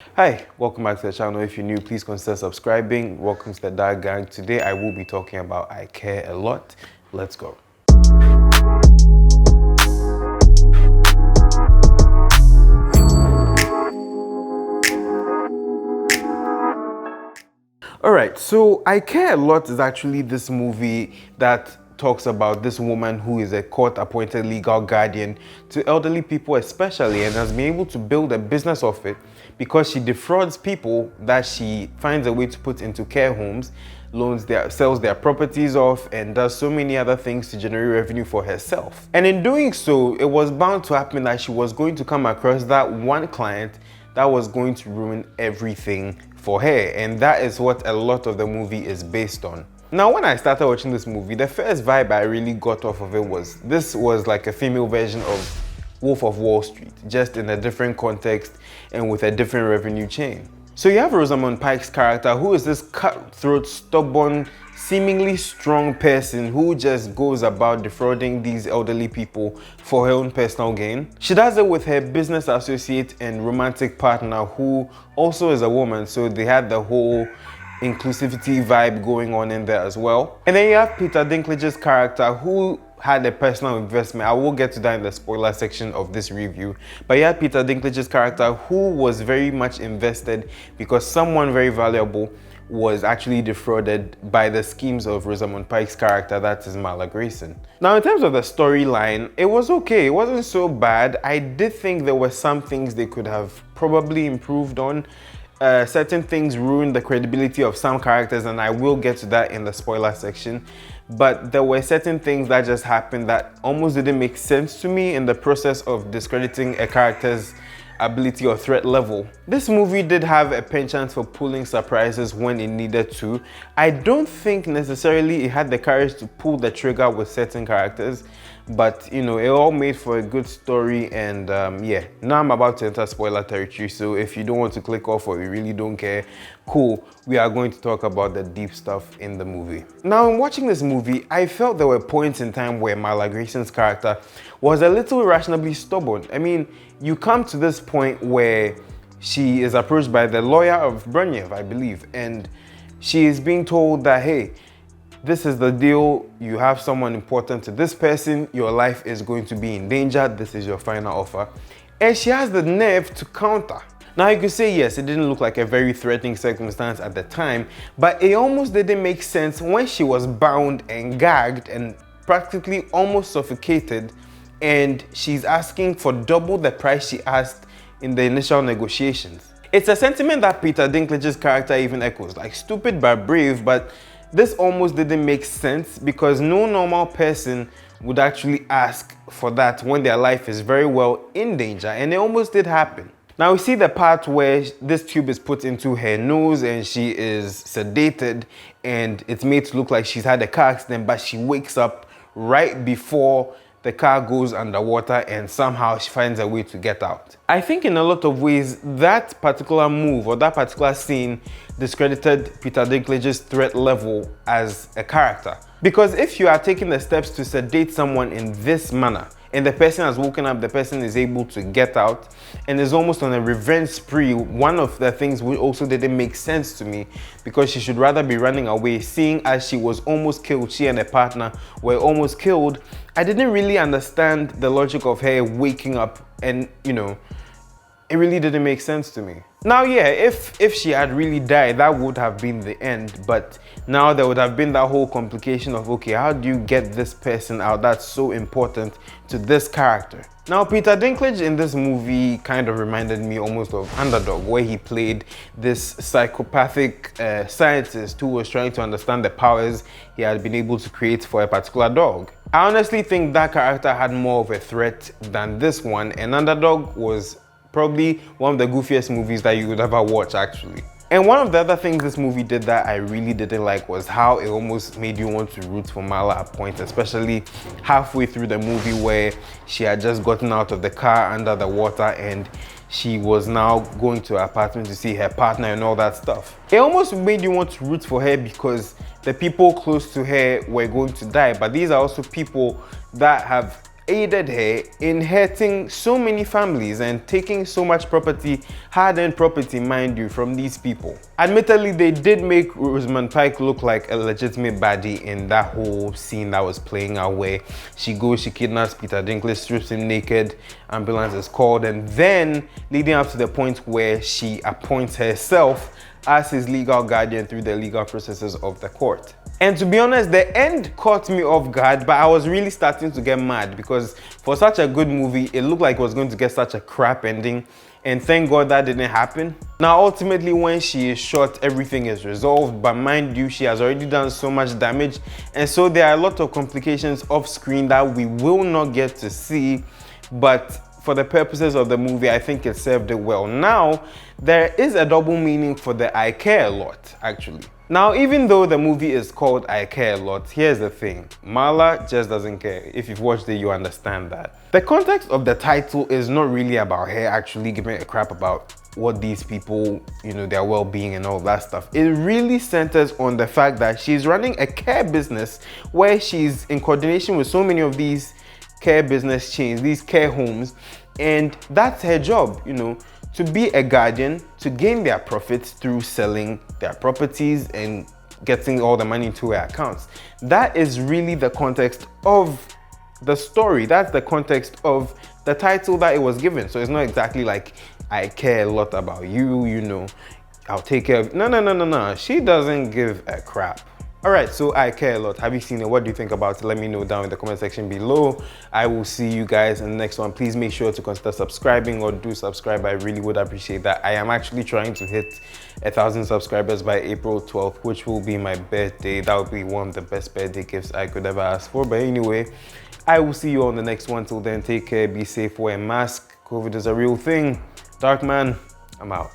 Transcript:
Hi, welcome back to the channel. If you're new, please consider subscribing. Welcome to the Dark Gang. Today I will be talking about I Care a Lot. Let's go. Alright, so I Care a Lot is actually this movie that talks about this woman who is a court-appointed legal guardian to elderly people especially, and has been able to build a business of it because she defrauds people that she finds a way to put into care homes, sells their properties off, and does so many other things to generate revenue for herself. And in doing so, it was bound to happen that she was going to come across that one client that was going to ruin everything for her, and that is what a lot of the movie is based on. Now, when I started watching this movie, the first vibe I really got off of it was this was like a female version of Wolf of Wall Street, just in a different context and with a different revenue chain. So you have Rosamund Pike's character, who is this cutthroat, stubborn, seemingly strong person who just goes about defrauding these elderly people for her own personal gain. She does it with her business associate and romantic partner, who also is a woman, so they had the whole inclusivity vibe going on in there as well. And then you have Peter Dinklage's character, who had a personal investment. I will get to that in the spoiler section of this review. But you had Peter Dinklage's character, who was very much invested because someone very valuable was actually defrauded by the schemes of Rosamund Pike's character, that is Marla Grayson. Now, in terms of the storyline, it was okay. It wasn't so bad. I did think there were some things they could have probably improved on. Certain things ruined the credibility of some characters, and I will get to that in the spoiler section. But there were certain things that just happened that almost didn't make sense to me in the process of discrediting a character's ability or threat level. This movie did have a penchant for pulling surprises when it needed to. I don't think necessarily it had the courage to pull the trigger with certain characters, but you know, it all made for a good story. And yeah, now I'm about to enter spoiler territory, so if you don't want to click off or you really don't care, cool, we are going to talk about the deep stuff in the movie. Now, in watching this movie, I felt there were points in time where Marla Grayson's character was a little irrationally stubborn. I mean, you come to this point where she is approached by the lawyer of Brunyev, I believe, and she is being told that, hey, this is the deal, you have someone important to this person, your life is going to be in danger, this is your final offer. And she has the nerve to counter. Now, you could say, yes, it didn't look like a very threatening circumstance at the time, but it almost didn't make sense when she was bound and gagged and practically almost suffocated, and she's asking for double the price she asked in the initial negotiations. It's a sentiment that Peter Dinklage's character even echoes, like stupid but brave, but this almost didn't make sense because no normal person would actually ask for that when their life is very well in danger, and it almost did happen. Now we see the part where this tube is put into her nose and she is sedated, and it's made to look like she's had a car accident, but she wakes up right before the car goes underwater and somehow she finds a way to get out. I think in a lot of ways that particular move or that particular scene discredited Peter Dinklage's threat level as a character. Because if you are taking the steps to sedate someone in this manner, and the person has woken up, the person is able to get out and is almost on a revenge spree, one of the things which also didn't make sense to me, because she should rather be running away, seeing as she was almost killed, she and her partner were almost killed. I didn't really understand the logic of her waking up, and you know, it really didn't make sense to me. Now, yeah, if she had really died, that would have been the end, but now there would have been that whole complication of, okay, how do you get this person out that's so important to this character? Now, Peter Dinklage in this movie kind of reminded me almost of Underdog, where he played this psychopathic scientist who was trying to understand the powers he had been able to create for a particular dog. I honestly think that character had more of a threat than this one, and Underdog was probably one of the goofiest movies that you would ever watch, actually. And one of the other things this movie did that I really didn't like was how it almost made you want to root for Marla at points, especially halfway through the movie where she had just gotten out of the car under the water and she was now going to her apartment to see her partner and all that stuff. It almost made you want to root for her because the people close to her were going to die, but these are also people that have aided her in hurting so many families and taking so much property, hard-earned property, mind you, from these people. Admittedly, they did make Rosamund Pike look like a legitimate baddie in that whole scene that was playing out, where she goes, she kidnaps Peter Dinklage, strips him naked, ambulance is called, and then leading up to the point where she appoints herself as his legal guardian through the legal processes of the court. And to be honest, the end caught me off guard, but I was really starting to get mad because for such a good movie, it looked like it was going to get such a crap ending. And thank God that didn't happen. Now, ultimately, when she is shot, everything is resolved. But mind you, she has already done so much damage. And so there are a lot of complications off screen that we will not get to see. But for the purposes of the movie, I think it served it well. Now, there is a double meaning for the I care a lot, actually. Now, even though the movie is called I Care a Lot, here's the thing. Marla just doesn't care. If you've watched it, you understand that. The context of the title is not really about her actually giving a crap about what these people, you know, their well-being and all that stuff. It really centers on the fact that she's running a care business where she's in coordination with so many of these care business chains, these care homes, and that's her job, you know, to be a guardian, to gain their profits through selling their properties and getting all the money into their accounts. That is really the context of the story. That's the context of the title that it was given. So it's not exactly like, I care a lot about you, you know, I'll take care of... No. She doesn't give a crap. Alright, so I Care a Lot. Have you seen it? What do you think about it? Let me know down in the comment section below. I will see you guys in the next one. Please make sure to consider subscribing, or do subscribe. I really would appreciate that. I am actually trying to hit 1,000 subscribers by April 12th, which will be my birthday. That would be one of the best birthday gifts I could ever ask for. But anyway, I will see you on the next one. Till then, take care, be safe, wear a mask. COVID is a real thing. Dark man, I'm out.